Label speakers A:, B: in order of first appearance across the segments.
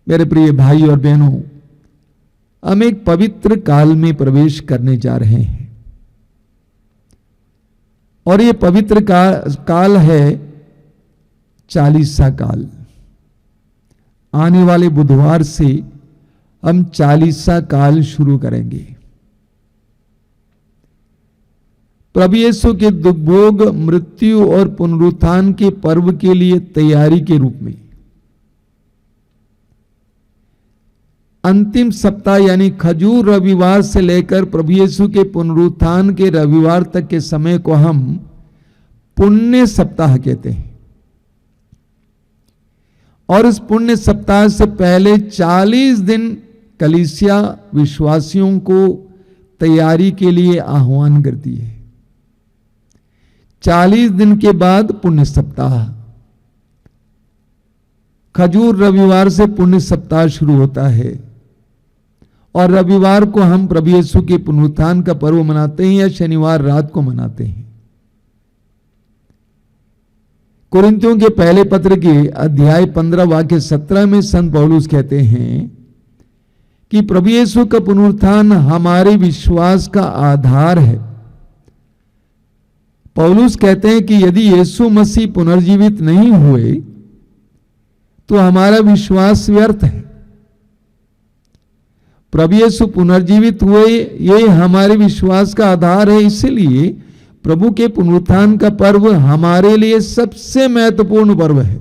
A: मेरे प्रिय भाई और बहनों, हम एक पवित्र काल में प्रवेश करने जा रहे हैं और ये पवित्र काल है चालीसा काल। आने वाले बुधवार से हम चालीसा काल शुरू करेंगे। प्रभु यीशु के दुख भोग, मृत्यु और पुनरुत्थान के पर्व के लिए तैयारी के रूप में अंतिम सप्ताह यानी खजूर रविवार से लेकर प्रभु यीशु के पुनरुत्थान के रविवार तक के समय को हम पुण्य सप्ताह कहते हैं। और इस पुण्य सप्ताह से पहले 40 दिन कलीसिया विश्वासियों को तैयारी के लिए आह्वान करती है। 40 दिन के बाद पुण्य सप्ताह, खजूर रविवार से पुण्य सप्ताह शुरू होता है और रविवार को हम प्रभु यीशु के पुनरुत्थान का पर्व मनाते हैं या शनिवार रात को मनाते हैं। कुरिन्थियों के पहले पत्र के अध्याय 15 वाक्य 17 में संत पौलुस कहते हैं कि प्रभु यीशु का पुनरुत्थान हमारे विश्वास का आधार है। पौलुस कहते हैं कि यदि यीशु मसीह पुनर्जीवित नहीं हुए तो हमारा विश्वास व्यर्थ है। प्रभु यीशु पुनर्जीवित हुए, ये हमारे विश्वास का आधार है। इसलिए प्रभु के पुनरुत्थान का पर्व हमारे लिए सबसे महत्वपूर्ण पर्व है।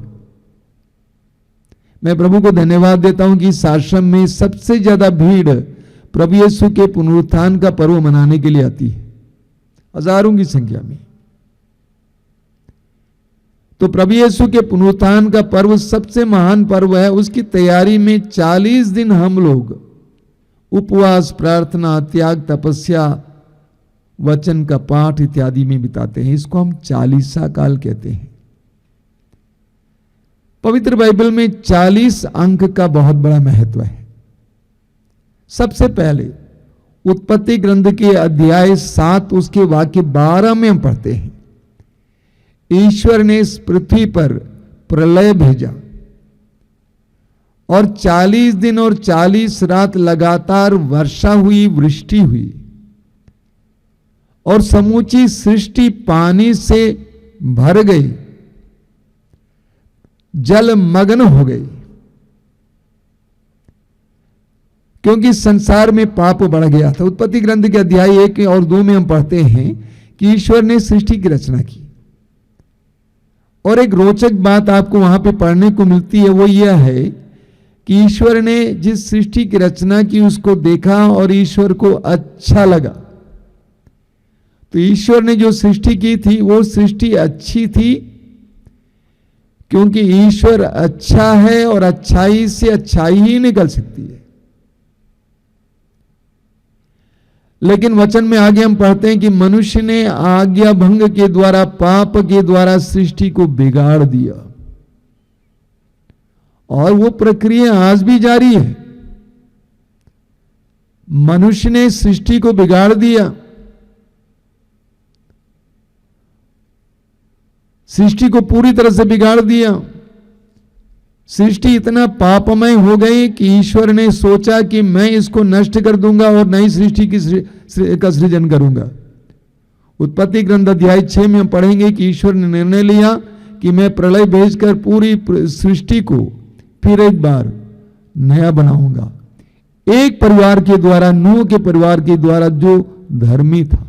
A: मैं प्रभु को धन्यवाद देता हूं कि इस आश्रम में सबसे ज्यादा भीड़ प्रभु यीशु के पुनरुत्थान का पर्व मनाने के लिए आती है, हजारों की संख्या में। तो प्रभु यीशु के पुनरुत्थान का पर्व सबसे महान पर्व है। उसकी तैयारी में 40 दिन हम लोग उपवास, प्रार्थना, त्याग, तपस्या, वचन का पाठ इत्यादि में बिताते हैं। इसको हम चालीसा काल कहते हैं। पवित्र बाइबल में 40 अंक का बहुत बड़ा महत्व है। सबसे पहले उत्पत्ति ग्रंथ के अध्याय 7 उसके वाक्य 12 में हम पढ़ते हैं, ईश्वर ने इस पृथ्वी पर प्रलय भेजा और 40 दिन और 40 रात लगातार वर्षा हुई, वृष्टि हुई और समूची सृष्टि पानी से भर गई, जलमग्न हो गई, क्योंकि संसार में पाप बढ़ गया था। उत्पत्ति ग्रंथ के अध्याय 1 और 2 में हम पढ़ते हैं कि ईश्वर ने सृष्टि की रचना की। और एक रोचक बात आपको वहां पे पढ़ने को मिलती है, वो यह है कि ईश्वर ने जिस सृष्टि की रचना की उसको देखा और ईश्वर को अच्छा लगा। तो ईश्वर ने जो सृष्टि की थी वो सृष्टि अच्छी थी, क्योंकि ईश्वर अच्छा है और अच्छाई से अच्छाई ही निकल सकती है। लेकिन वचन में आगे हम पढ़ते हैं कि मनुष्य ने आज्ञा भंग के द्वारा, पाप के द्वारा सृष्टि को बिगाड़ दिया और वो प्रक्रिया आज भी जारी है। मनुष्य ने सृष्टि को बिगाड़ दिया, सृष्टि को पूरी तरह से बिगाड़ दिया। सृष्टि इतना पापमय हो गई कि ईश्वर ने सोचा कि मैं इसको नष्ट कर दूंगा और नई सृष्टि का सृजन करूंगा। उत्पत्ति ग्रंथ अध्याय 6 में हम पढ़ेंगे कि ईश्वर ने निर्णय लिया कि मैं प्रलय भेजकर पूरी सृष्टि को फिर एक बार नया बनाऊंगा, एक परिवार के द्वारा, नूह के परिवार के द्वारा जो धर्मी था।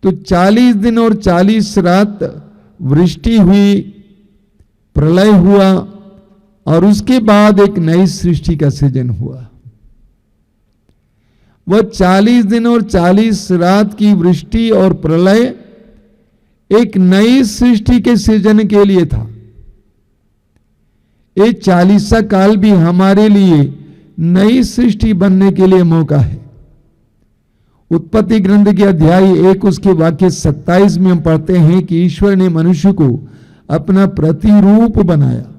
A: तो 40 दिन और 40 रात वृष्टि हुई, प्रलय हुआ और उसके बाद एक नई सृष्टि का सृजन हुआ। वह 40 दिन और 40 रात की वृष्टि और प्रलय एक नई सृष्टि के सृजन के लिए था। ये चालीसा काल भी हमारे लिए नई सृष्टि बनने के लिए मौका है। उत्पत्ति ग्रंथ के अध्याय 1 उसके वाक्य 27 में हम पढ़ते हैं कि ईश्वर ने मनुष्य को अपना प्रतिरूप बनाया।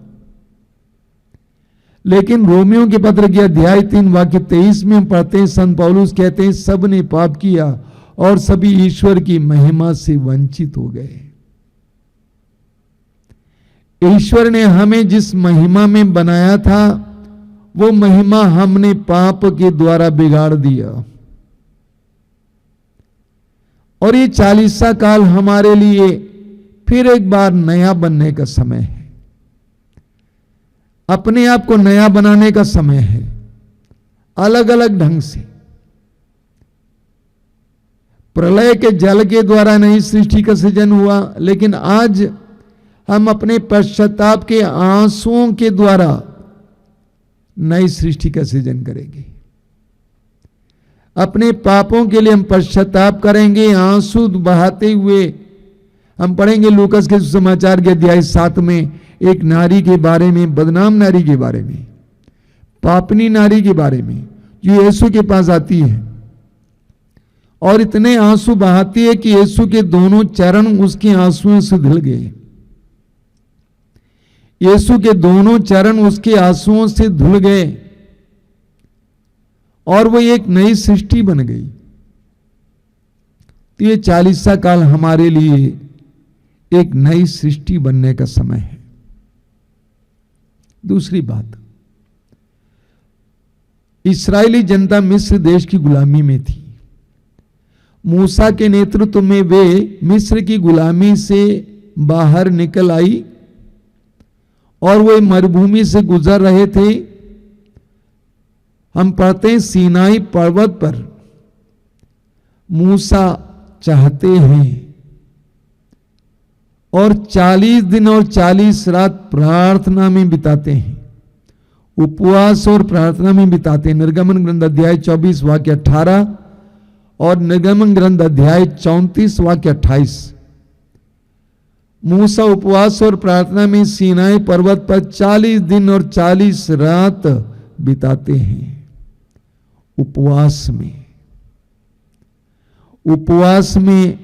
A: लेकिन रोमियो के पत्र के अध्याय 3 वाक्य 23 में हम पढ़ते हैं, संत पौलुस कहते हैं सब ने पाप किया और सभी ईश्वर की महिमा से वंचित हो गए। ईश्वर ने हमें जिस महिमा में बनाया था वो महिमा हमने पाप के द्वारा बिगाड़ दिया। और ये 40 काल हमारे लिए फिर एक बार नया बनने का समय है, अपने आप को नया बनाने का समय है, अलग अलग ढंग से। प्रलय के जल के द्वारा नई सृष्टि का सृजन हुआ, लेकिन आज हम अपने पश्चाताप के आंसुओं के द्वारा नई सृष्टि का सृजन करेंगे। अपने पापों के लिए हम पश्चाताप करेंगे, आंसू बहाते हुए। हम पढ़ेंगे लूकास के सुसमाचार के अध्याय 7 में एक नारी के बारे में, बदनाम नारी के बारे में, पापनी नारी के बारे में, जो यीशु के पास आती है और इतने आंसू बहाती है कि यीशु के दोनों चरण उसके आंसुओं से धुल गए। यीशु के दोनों चरण उसके आंसुओं से धुल गए और वो एक नई सृष्टि बन गई। तो ये 40 काल हमारे लिए एक नई सृष्टि बनने का समय है। दूसरी बात, इस्राएली जनता मिस्र देश की गुलामी में थी। मूसा के नेतृत्व में वे मिस्र की गुलामी से बाहर निकल आई और वे मरुभूमि से गुजर रहे थे। हम पढ़ते हैं सीनाई पर्वत पर मूसा चाहते हैं और 40 दिन और 40 रात प्रार्थना में बिताते हैं, उपवास और प्रार्थना में बिताते हैं। निर्गमन ग्रंथ अध्याय 24 वाक्य 18 और निर्गमन ग्रंथ अध्याय 34 वाक्य 28। मूसा उपवास और प्रार्थना में सीनाई पर्वत पर 40 दिन और 40 रात बिताते हैं। उपवास में,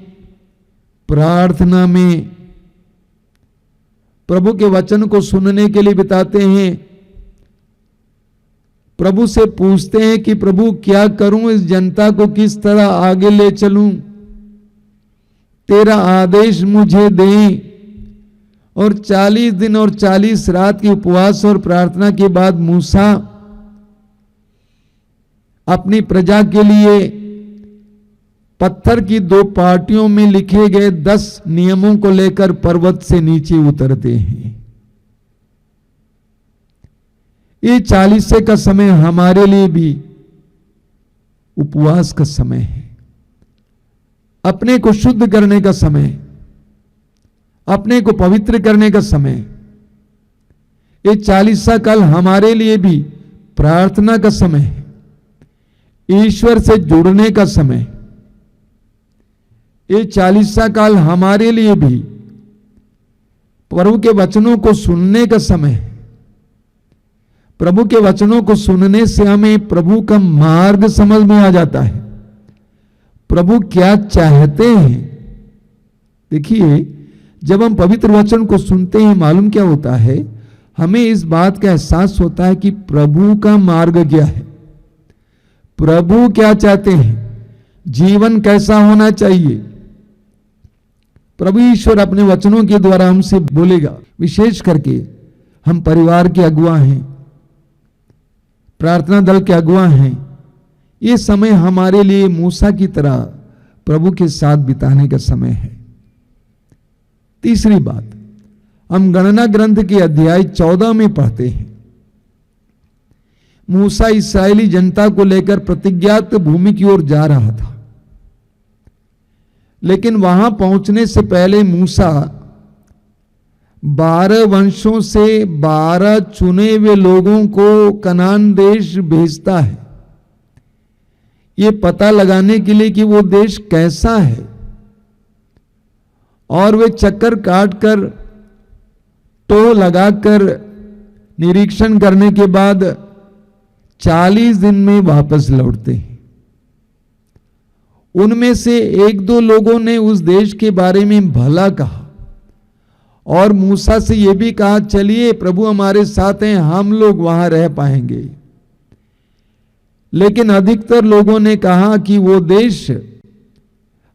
A: प्रार्थना में, प्रभु के वचन को सुनने के लिए बिताते हैं। प्रभु से पूछते हैं कि प्रभु क्या करूं, इस जनता को किस तरह आगे ले चलूं, तेरा आदेश मुझे दे। और 40 दिन और 40 रात के उपवास और प्रार्थना के बाद मूसा अपनी प्रजा के लिए पत्थर की 2 पार्टियों में लिखे गए 10 नियमों को लेकर पर्वत से नीचे उतरते हैं। ये 40 का समय हमारे लिए भी उपवास का समय है, अपने को शुद्ध करने का समय, अपने को पवित्र करने का समय। ये 40 काल हमारे लिए भी प्रार्थना का समय है, ईश्वर से जुड़ने का समय। ये 40 काल हमारे लिए भी प्रभु के वचनों को सुनने का समय है। प्रभु के वचनों को सुनने से हमें प्रभु का मार्ग समझ में आ जाता है, प्रभु क्या चाहते हैं। देखिए, जब हम पवित्र वचन को सुनते हैं, मालूम क्या होता है, हमें इस बात का एहसास होता है कि प्रभु का मार्ग क्या है, प्रभु क्या चाहते हैं, जीवन कैसा होना चाहिए। प्रभु ईश्वर अपने वचनों के द्वारा हमसे बोलेगा। विशेष करके हम परिवार के अगुआ हैं, प्रार्थना दल के अगुआ हैं। ये समय हमारे लिए मूसा की तरह प्रभु के साथ बिताने का समय है। तीसरी बात, हम गणना ग्रंथ के अध्याय 14 में पढ़ते हैं, मूसा इस्राएली जनता को लेकर प्रतिज्ञात भूमि की ओर जा रहा था। लेकिन वहां पहुंचने से पहले मूसा 12 वंशों से 12 चुने हुए लोगों को कनान देश भेजता है, ये पता लगाने के लिए कि वो देश कैसा है। और वे चक्कर काटकर, टो लगाकर निरीक्षण करने के बाद 40 दिन में वापस लौटते हैं। उनमें से 1-2 लोगों ने उस देश के बारे में भला कहा और मूसा से यह भी कहा, चलिए प्रभु हमारे साथ हैं, हम लोग वहां रह पाएंगे। लेकिन अधिकतर लोगों ने कहा कि वो देश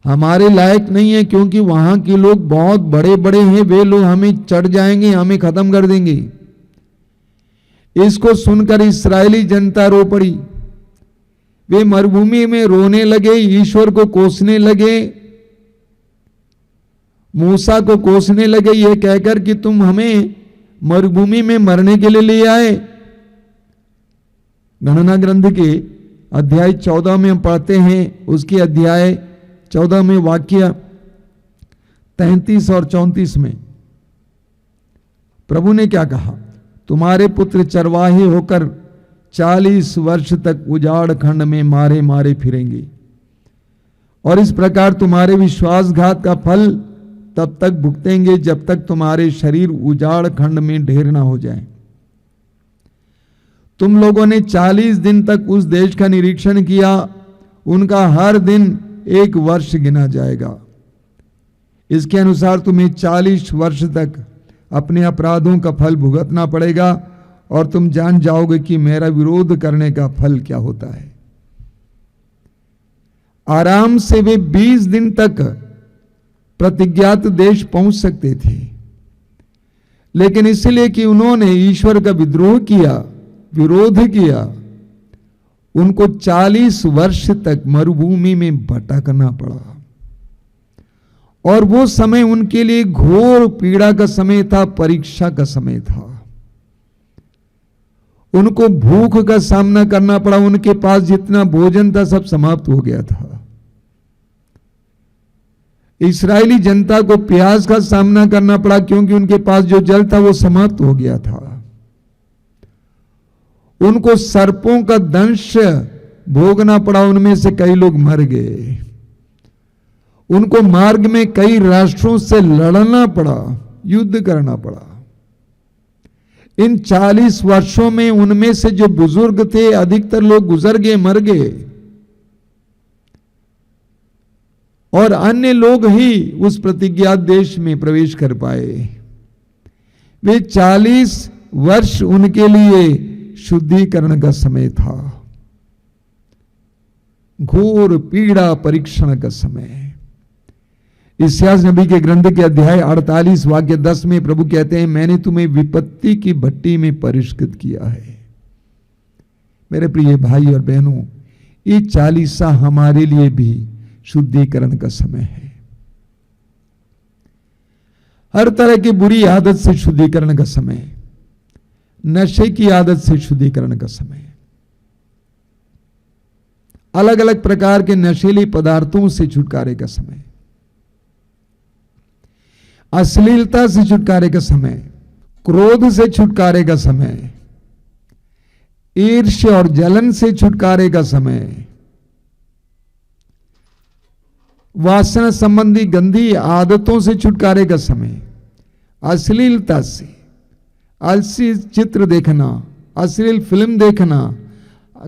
A: हमारे लायक नहीं है, क्योंकि वहां के लोग बहुत बड़े बड़े हैं, वे लोग हमें चढ़ जाएंगे, हमें खत्म कर देंगे। इसको सुनकर इस्राएली जनता रो पड़ी। वे मरुभूमि में रोने लगे, ईश्वर को कोसने लगे, मूसा को कोसने लगे, ये कहकर कि तुम हमें मरुभूमि में मरने के लिए ले आए। गणना ग्रंथ के अध्याय 14 में हम पढ़ते हैं, उसके अध्याय 14 में वाक्य 33 और 34 में प्रभु ने क्या कहा, तुम्हारे पुत्र चरवाहे होकर 40 वर्ष तक उजाड़ खंड में मारे मारे फिरेंगे, और इस प्रकार तुम्हारे विश्वासघात का फल तब तक भुगतेंगे जब तक तुम्हारे शरीर उजाड़ खंड में ढेर ना हो जाए। तुम लोगों ने 40 दिन तक उस देश का निरीक्षण किया, उनका हर दिन 1 वर्ष गिना जाएगा। इसके अनुसार तुम्हें 40 वर्ष तक अपने अपराधों का फल भुगतना पड़ेगा, और तुम जान जाओगे कि मेरा विरोध करने का फल क्या होता है। आराम से वे 20 दिन तक प्रतिज्ञात देश पहुंच सकते थे, लेकिन इसलिए कि उन्होंने ईश्वर का विद्रोह किया, विरोध किया, उनको 40 वर्ष तक मरुभूमि में भटकना पड़ा। और वो समय उनके लिए घोर पीड़ा का समय था, परीक्षा का समय था। उनको भूख का सामना करना पड़ा, उनके पास जितना भोजन था सब समाप्त हो गया था। इस्राएली जनता को प्यास का सामना करना पड़ा, क्योंकि उनके पास जो जल था वो समाप्त हो गया था। उनको सर्पों का दंश भोगना पड़ा, उनमें से कई लोग मर गए। उनको मार्ग में कई राष्ट्रों से लड़ना पड़ा, युद्ध करना पड़ा। इन 40 वर्षों में उनमें से जो बुजुर्ग थे, अधिकतर लोग गुजर गए, मर गए, और अन्य लोग ही उस प्रतिज्ञात देश में प्रवेश कर पाए। वे 40 वर्ष उनके लिए शुद्धिकरण का समय था, घोर पीड़ा परीक्षण का समय। इस्यास नबी के ग्रंथ के अध्याय 48 वाक्य 10 में प्रभु कहते हैं, मैंने तुम्हें विपत्ति की भट्टी में परिष्कृत किया है। मेरे प्रिय भाई और बहनों, ये 40 हमारे लिए भी शुद्धिकरण का समय है। हर तरह की बुरी आदत से शुद्धिकरण का समय, नशे की आदत से शुद्धिकरण का समय, अलग अलग प्रकार के नशीली पदार्थों से छुटकारे का समय, अश्लीलता से छुटकारे का समय, क्रोध से छुटकारे का समय, ईर्ष्या और जलन से छुटकारे का समय, वासना संबंधी गंदी आदतों से छुटकारे का समय, अश्लीलता से, अश्लील चित्र देखना, अश्लील फिल्म देखना,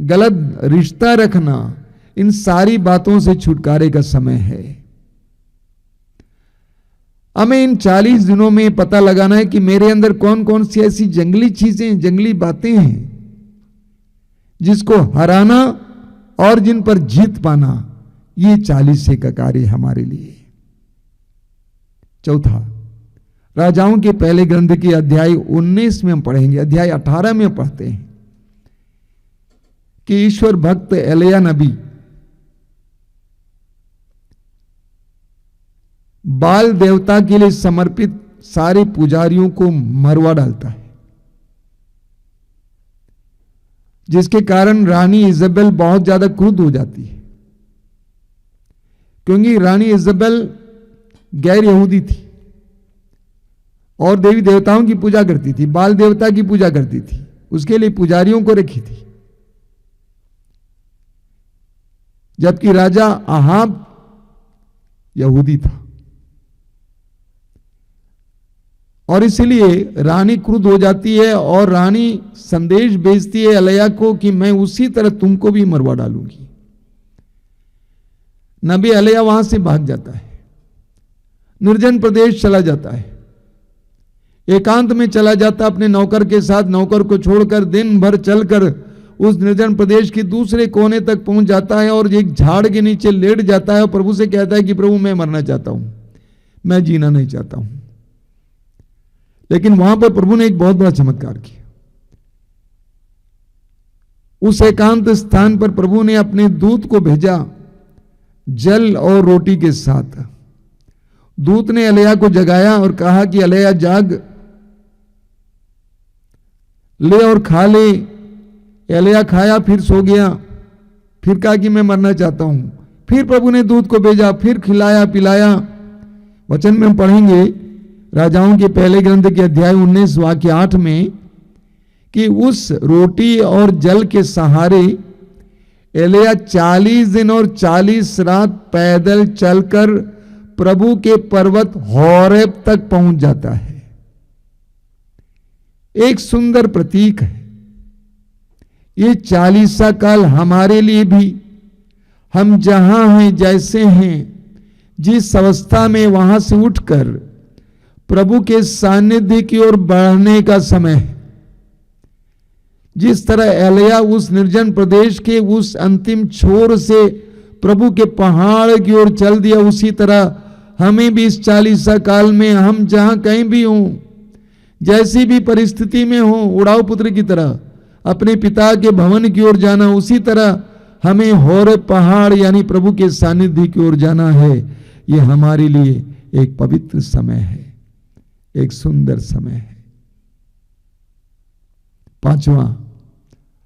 A: गलत रिश्ता रखना, इन सारी बातों से छुटकारे का समय है। हमें इन 40 दिनों में पता लगाना है कि मेरे अंदर कौन कौन सी ऐसी जंगली चीजें, जंगली बातें हैं जिसको हराना और जिन पर जीत पाना, ये 40 का कार्य हमारे लिए। चौथा, राजाओं के पहले ग्रंथ के अध्याय 19 में हम पढ़ेंगे, अध्याय 18 में पढ़ते हैं कि ईश्वर भक्त एलिया नबी बाल देवता के लिए समर्पित सारे पुजारियों को मरवा डालता है, जिसके कारण रानी इजबेल बहुत ज्यादा क्रुद्ध हो जाती है, क्योंकि रानी इजबेल गैर यहूदी थी और देवी देवताओं की पूजा करती थी, बाल देवता की पूजा करती थी, उसके लिए पुजारियों को रखी थी। जबकि राजा अहाब यहूदी था, और इसलिए रानी क्रुद्ध हो जाती है और रानी संदेश भेजती है एलिया को कि मैं उसी तरह तुमको भी मरवा डालूंगी। नबी एलिया वहां से भाग जाता है, निर्जन प्रदेश चला जाता है, एकांत में चला जाता अपने नौकर के साथ, नौकर को छोड़कर दिन भर चलकर उस निर्जन प्रदेश के दूसरे कोने तक पहुंच जाता है और एक झाड़ के नीचे लेट जाता है और प्रभु से कहता है कि प्रभु मैं मरना चाहता हूं, मैं जीना नहीं चाहता हूं। लेकिन वहां पर प्रभु ने एक बहुत बड़ा चमत्कार किया। उस एकांत स्थान पर प्रभु ने अपने दूत को भेजा जल और रोटी के साथ। दूत ने एलिय्याह को जगाया और कहा कि एलिय्याह जाग, ले और खा ले। एलिय्याह खाया, फिर सो गया, फिर कहा कि मैं मरना चाहता हूं। फिर प्रभु ने दूत को भेजा, फिर खिलाया पिलाया। वचन में हम पढ़ेंगे राजाओं के पहले ग्रंथ के अध्याय 19 वाक्य 8 में कि उस रोटी और जल के सहारे एलिय्याह 40 दिन और 40 रात पैदल चलकर प्रभु के पर्वत होरेब तक पहुंच जाता है। एक सुंदर प्रतीक है ये 40 काल हमारे लिए भी। हम जहां हैं, जैसे हैं, जिस अवस्था में वहां से उठकर प्रभु के सानिध्य की ओर बढ़ने का समय है। जिस तरह एलिय्याह उस निर्जन प्रदेश के उस अंतिम छोर से प्रभु के पहाड़ की ओर चल दिया, उसी तरह हमें भी इस 40 काल में हम जहां कहीं भी हों, जैसी भी परिस्थिति में हो, उड़ाऊ पुत्र की तरह अपने पिता के भवन की ओर जाना, उसी तरह हमें होरेब पहाड़ यानी प्रभु के सानिध्य की ओर जाना है। ये हमारे लिए एक पवित्र समय है, एक सुंदर समय है। पांचवा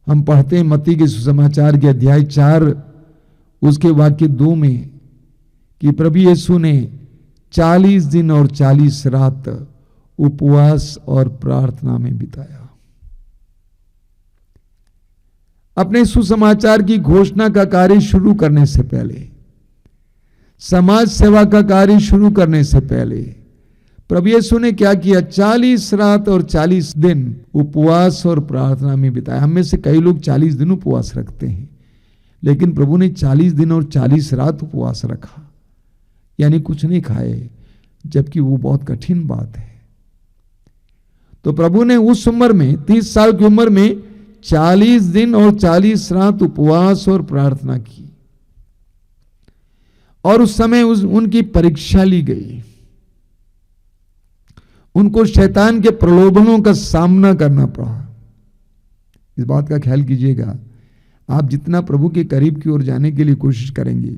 A: हम पढ़ते हैं मत्ती के सुसमाचार के अध्याय 4 उसके वाक्य 2 में कि प्रभु यीशु ने 40 दिन और 40 रात उपवास और प्रार्थना में बिताया। अपने सुसमाचार की घोषणा का कार्य शुरू करने से पहले, समाज सेवा का कार्य शुरू करने से पहले प्रभु यीशु ने क्या किया? 40 रात और 40 दिन उपवास और प्रार्थना में बिताया। हम में से कई लोग 40 दिन उपवास रखते हैं, लेकिन प्रभु ने 40 दिन और 40 रात उपवास रखा, यानी कुछ नहीं खाए, जबकि वो बहुत कठिन बात है। तो प्रभु ने उस उम्र में, 30 साल की उम्र में 40 दिन और 40 रात उपवास और प्रार्थना की, और उस समय उनकी परीक्षा ली गई। उनको शैतान के प्रलोभनों का सामना करना पड़ा। इस बात का ख्याल कीजिएगा, आप जितना प्रभु के करीब की ओर जाने के लिए कोशिश करेंगे,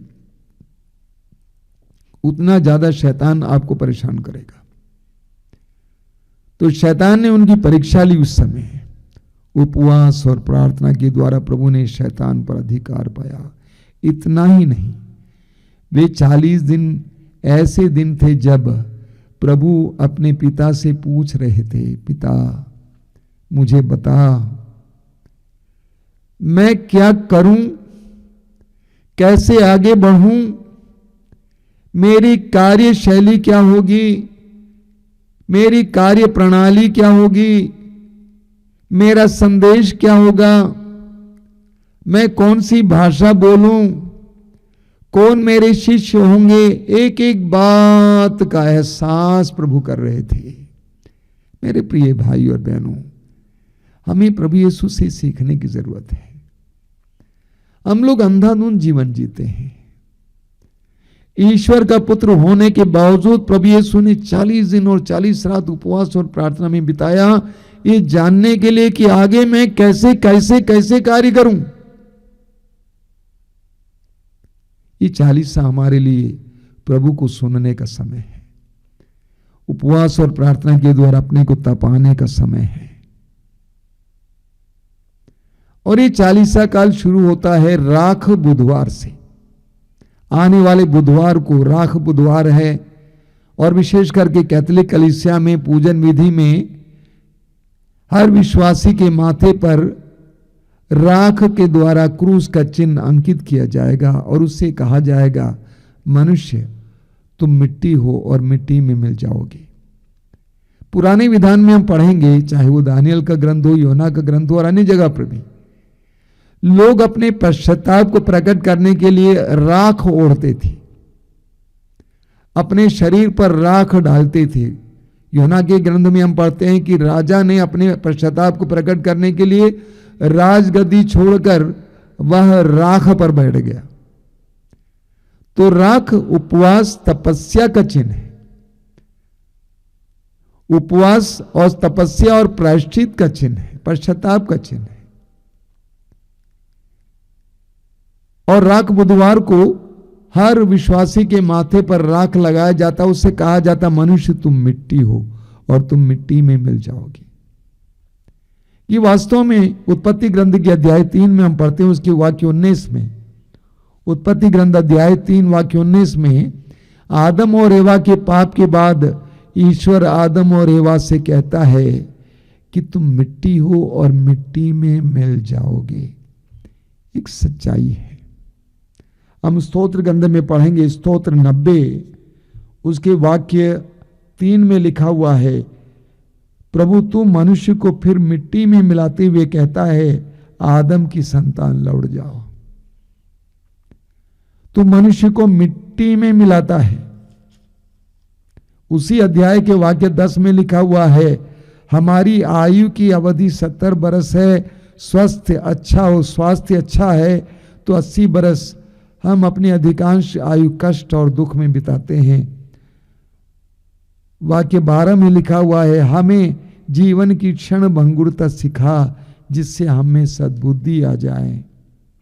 A: उतना ज्यादा शैतान आपको परेशान करेगा। तो शैतान ने उनकी परीक्षा ली। उस समय उपवास और प्रार्थना के द्वारा प्रभु ने शैतान पर अधिकार पाया। इतना ही नहीं, वे 40 दिन ऐसे दिन थे जब प्रभु अपने पिता से पूछ रहे थे, पिता मुझे बता मैं क्या करूं, कैसे आगे बढ़ूं, मेरी कार्यशैली क्या होगी, मेरी कार्य प्रणाली क्या होगी, मेरा संदेश क्या होगा, मैं कौन सी भाषा बोलूं, कौन मेरे शिष्य होंगे। एक एक बात का एहसास प्रभु कर रहे थे। मेरे प्रिय भाई और बहनों, हमें प्रभु यीशु से सीखने की जरूरत है। हम लोग अंधाधुंध जीवन जीते हैं। ईश्वर का पुत्र होने के बावजूद प्रभु यीशु ने 40 दिन और 40 रात उपवास और प्रार्थना में बिताया, ये जानने के लिए कि आगे मैं कैसे कैसे कैसे कार्य करूं। ये 40 हमारे लिए प्रभु को सुनने का समय है। उपवास और प्रार्थना के द्वारा अपने को तपाने का समय है। और ये 40 काल शुरू होता है राख बुधवार से। आने वाले बुधवार को राख बुधवार है, और विशेष करके कैथोलिक कलीसिया में पूजन विधि में हर विश्वासी के माथे पर राख के द्वारा क्रूस का चिन्ह अंकित किया जाएगा, और उससे कहा जाएगा मनुष्य तुम मिट्टी हो और मिट्टी में मिल जाओगे। पुराने विधान में हम पढ़ेंगे, चाहे वो दानियल का ग्रंथ हो, योना का ग्रंथ हो, और अन्य जगह पर भी लोग अपने पश्चाताप को प्रकट करने के लिए राख ओढ़ते थे, अपने शरीर पर राख डालते थे। योना के ग्रंथ में हम पढ़ते हैं कि राजा ने अपने पश्चाताप को प्रकट करने के लिए राजगद्दी छोड़कर वह राख पर बैठ गया। तो राख उपवास तपस्या का चिन्ह है। उपवास और तपस्या और प्रायश्चित का चिन्ह है, पश्चाताप का चिन्ह है। और राख बुधवार को हर विश्वासी के माथे पर राख लगाया जाता, उससे कहा जाता मनुष्य तुम मिट्टी हो और तुम मिट्टी में मिल जाओगे। ये वास्तव में उत्पत्ति ग्रंथ के अध्याय 3 में हम पढ़ते हैं, उसके वाक्य 19 में, उत्पत्ति ग्रंथ अध्याय 3 वाक्य 19 में आदम और एवा के पाप के बाद ईश्वर आदम और एवा से कहता है कि तुम मिट्टी हो और मिट्टी में मिल जाओगे। एक सच्चाई है। हम स्तोत्र ग्रंथ में पढ़ेंगे, स्तोत्र 90 उसके वाक्य 3 में लिखा हुआ है, प्रभु तू मनुष्य को फिर मिट्टी में मिलाते हुए कहता है आदम की संतान लौट जाओ। तू मनुष्य को मिट्टी में मिलाता है। उसी अध्याय के वाक्य 10 में लिखा हुआ है, हमारी आयु की अवधि 70 बरस है, स्वास्थ्य अच्छा है तो 80 बरस हम अपनी अधिकांश आयु कष्ट और दुख में बिताते हैं। वाक्य 12 में लिखा हुआ है, हमें जीवन की क्षण भंगुरता सिखा जिससे हमें सद्बुद्धि आ जाए।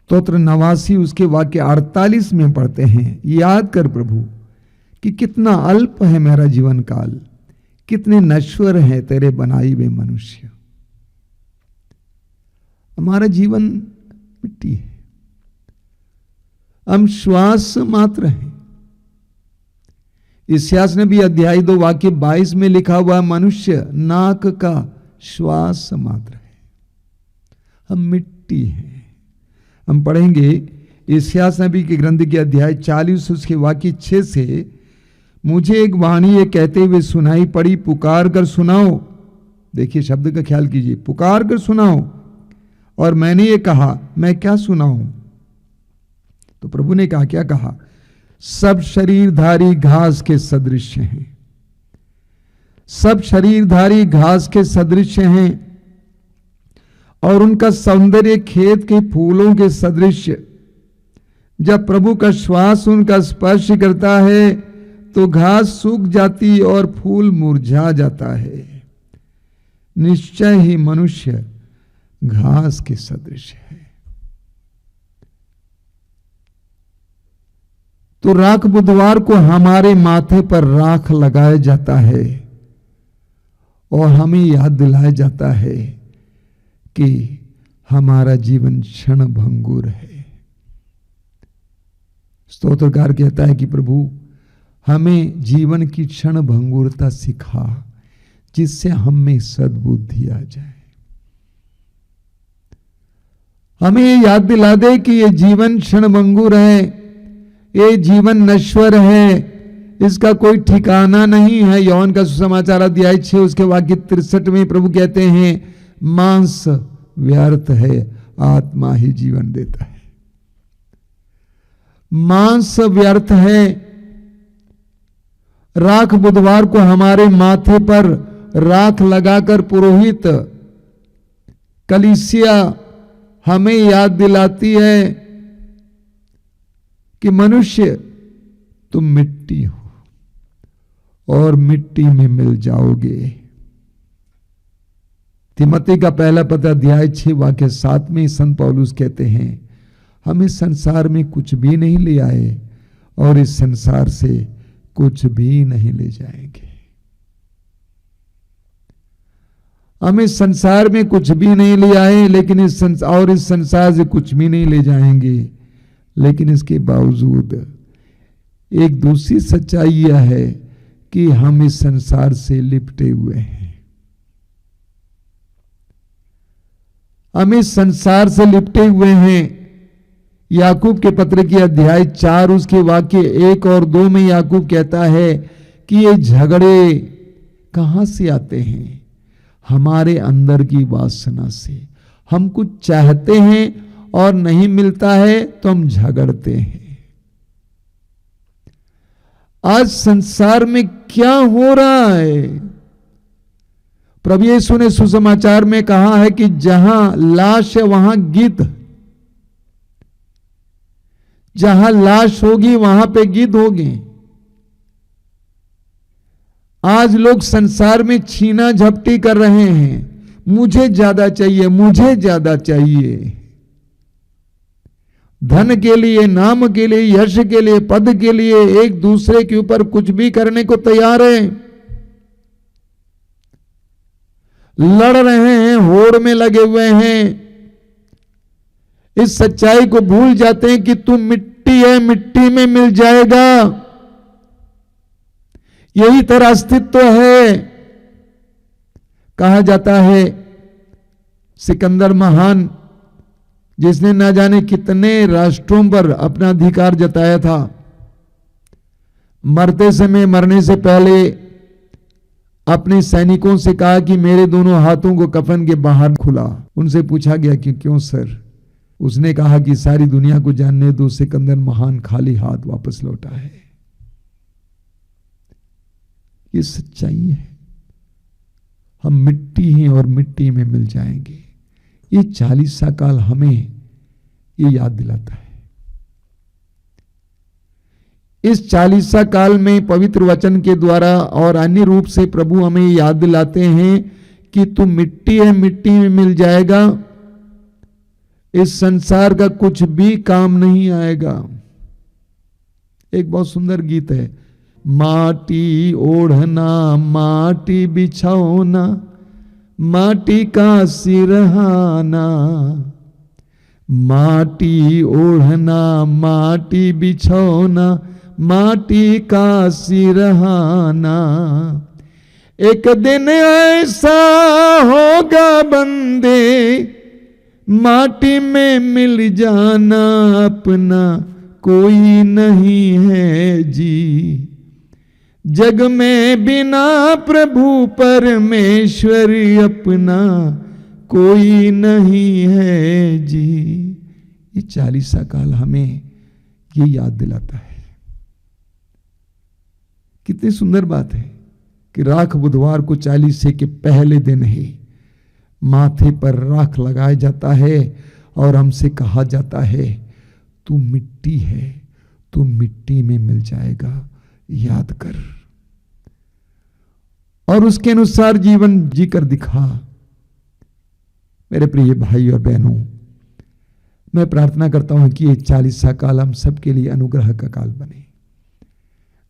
A: स्तोत्र 89 उसके वाक्य 48 में पढ़ते हैं, याद कर प्रभु कि कितना अल्प है मेरा जीवन काल, कितने नश्वर हैं तेरे बनाए हुए मनुष्य। हमारा जीवन मिट्टी है, हम श्वास मात्र हैं। इस्यास ने भी अध्याय 2 वाक्य 22 में लिखा हुआ, मनुष्य नाक का श्वास मात्र है, हम मिट्टी हैं। हम पढ़ेंगे इस्यास नबी के ग्रंथ के अध्याय 40 उसके वाक्य 6 से, मुझे एक वाणी ये कहते हुए सुनाई पड़ी, पुकार कर सुनाओ। देखिए शब्द का ख्याल कीजिए, पुकार कर सुनाओ। और मैंने ये कहा मैं क्या सुनाऊं? तो प्रभु ने कहा, क्या कहा? सब शरीरधारी घास के सदृश हैं, सब शरीरधारी घास के सदृश हैं और उनका सौंदर्य खेत के फूलों के सदृश। जब प्रभु का श्वास उनका स्पर्श करता है तो घास सूख जाती और फूल मुरझा जाता है। निश्चय ही मनुष्य घास के सदृश है। तो राख बुधवार को हमारे माथे पर राख लगाया जाता है और हमें याद दिलाया जाता है कि हमारा जीवन क्षण भंगुर है। स्तोत्रकार कहता है कि प्रभु हमें जीवन की क्षण भंगुरता सिखा जिससे हम में सद्बुद्धि आ जाए। हमें ये याद दिला दे कि ये जीवन क्षण भंगुर है, ये जीवन नश्वर है, इसका कोई ठिकाना नहीं है। यौन का सुसमाचार अध्याय 6 उसके वाक्य 63 में प्रभु कहते हैं, मांस व्यर्थ है, आत्मा ही जीवन देता है। मांस व्यर्थ है। राख बुधवार को हमारे माथे पर राख लगाकर पुरोहित कलीसिया हमें याद दिलाती है कि मनुष्य तुम मिट्टी हो और मिट्टी में मिल जाओगे। तिमोथी का पहला पत्र अध्याय 6 वाक्य 7 में संत पौलुस कहते हैं, हम इस संसार में कुछ भी नहीं ले आए और इस संसार से कुछ भी नहीं ले जाएंगे। हम इस संसार में कुछ भी नहीं ले आए लेकिन इस संसार से कुछ भी नहीं ले जाएंगे। लेकिन इसके बावजूद एक दूसरी सच्चाई यह है कि हम इस संसार से लिपटे हुए हैं। हम इस संसार से लिपटे हुए हैं। याकूब के पत्र की अध्याय 4 उसके वाक्य 1 और 2 में याकूब कहता है कि ये झगड़े कहां से आते हैं? हमारे अंदर की वासना से। हम कुछ चाहते हैं और नहीं मिलता है तो हम झगड़ते हैं। आज संसार में क्या हो रहा है? प्रभु यीशु ने सुसमाचार में कहा है कि जहां लाश है वहां गिद्ध, जहां लाश होगी वहां पे गिद्ध होगी। आज लोग संसार में छीना झपटी कर रहे हैं, मुझे ज्यादा चाहिए, मुझे ज्यादा चाहिए। धन के लिए, नाम के लिए, यश के लिए, पद के लिए एक दूसरे के ऊपर कुछ भी करने को तैयार है, लड़ रहे हैं, होड़ में लगे हुए हैं। इस सच्चाई को भूल जाते हैं कि तू मिट्टी है, मिट्टी में मिल जाएगा, यही तेरा अस्तित्व है। कहा जाता है सिकंदर महान, जिसने न जाने कितने राष्ट्रों पर अपना अधिकार जताया था, मरते समय, मरने से पहले अपने सैनिकों से कहा कि मेरे दोनों हाथों को कफन के बाहर खुला। उनसे पूछा गया कि क्यों सर? उसने कहा कि सारी दुनिया को जानने दो, सिकंदर महान खाली हाथ वापस लौटा है। ये सच्चाई है, हम मिट्टी हैं और मिट्टी में मिल जाएंगे। ये 40 काल हमें ये याद दिलाता है। इस 40 काल में पवित्र वचन के द्वारा और अन्य रूप से प्रभु हमें याद दिलाते हैं कि तू मिट्टी है, मिट्टी में मिल जाएगा। इस संसार का कुछ भी काम नहीं आएगा। एक बहुत सुंदर गीत है, माटी ओढ़ना, माटी बिछौना, माटी का सिरहाना, माटी ओढ़ना, माटी बिछौना, माटी का सिरहाना। एक दिन ऐसा होगा बंदे, माटी में मिल जाना अपना कोई नहीं है जी। जग में बिना प्रभु परमेश्वर अपना कोई नहीं है जी। ये 40 काल हमें ये याद दिलाता है। कितनी सुंदर बात है कि राख बुधवार को 40 के पहले दिन ही माथे पर राख लगाया जाता है और हमसे कहा जाता है तू मिट्टी है, तू मिट्टी में मिल जाएगा, याद कर और उसके अनुसार जीवन जीकर दिखा। मेरे प्रिय भाई और बहनों, मैं प्रार्थना करता हूं कि ये 40 काल हम सबके लिए अनुग्रह का काल बने,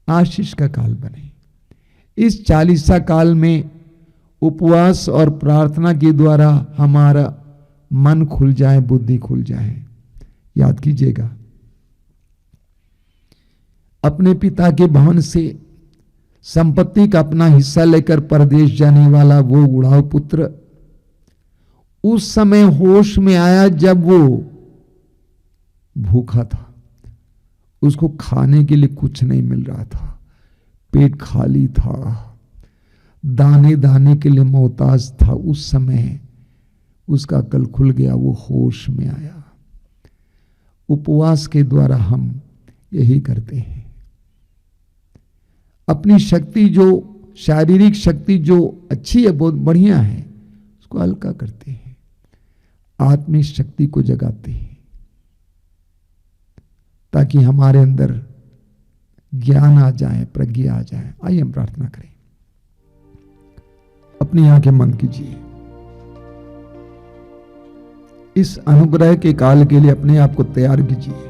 A: आशीष का काल बने। इस 40 काल में उपवास और प्रार्थना के द्वारा हमारा मन खुल जाए, बुद्धि खुल जाए। याद कीजिएगा, अपने पिता के भवन से संपत्ति का अपना हिस्सा लेकर परदेश जाने वाला वो उड़ाऊ पुत्र उस समय होश में आया जब वो भूखा था, उसको खाने के लिए कुछ नहीं मिल रहा था, पेट खाली था, दाने दाने के लिए मोहताज था। उस समय उसका अकल खुल गया, वो होश में आया। उपवास के द्वारा हम यही करते हैं। अपनी शक्ति, जो शारीरिक शक्ति जो अच्छी है, बहुत बढ़िया है, उसको हल्का करते हैं, आत्मिक शक्ति को जगाते हैं ताकि हमारे अंदर ज्ञान आ जाए, प्रज्ञा आ जाए। आइए हम प्रार्थना करें। अपनी आंखें बंद कीजिए। इस अनुग्रह के काल के लिए अपने आप को तैयार कीजिए।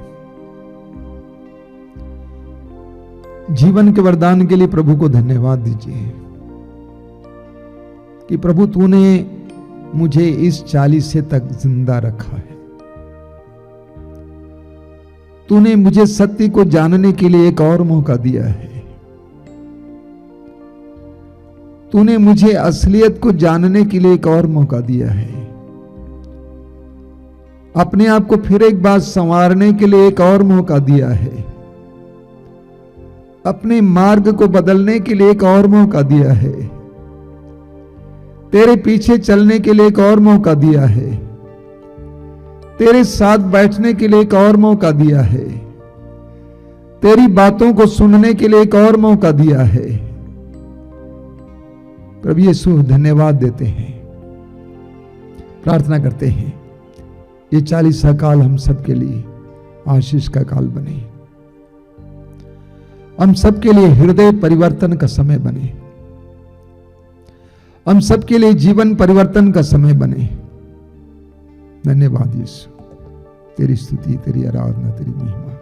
A: जीवन के वरदान के लिए प्रभु को धन्यवाद दीजिए कि प्रभु तूने मुझे इस 40 तक जिंदा रखा है। तूने मुझे सत्य को जानने के लिए एक और मौका दिया है। तूने मुझे असलियत को जानने के लिए एक और मौका दिया है। अपने आप को फिर एक बार संवारने के लिए एक और मौका दिया है। अपने मार्ग को बदलने के लिए एक और मौका दिया है। तेरे पीछे चलने के लिए एक और मौका दिया है। तेरे साथ बैठने के लिए एक और मौका दिया है। तेरी बातों को सुनने के लिए एक और मौका दिया है। प्रभु यीशु धन्यवाद देते हैं, प्रार्थना करते हैं ये 40वां काल हम सबके लिए आशीष का काल बने, हम सबके लिए हृदय परिवर्तन का समय बने, हम सबके लिए जीवन परिवर्तन का समय बने। धन्यवाद यीशु, तेरी स्तुति, तेरी आराधना, तेरी महिमा।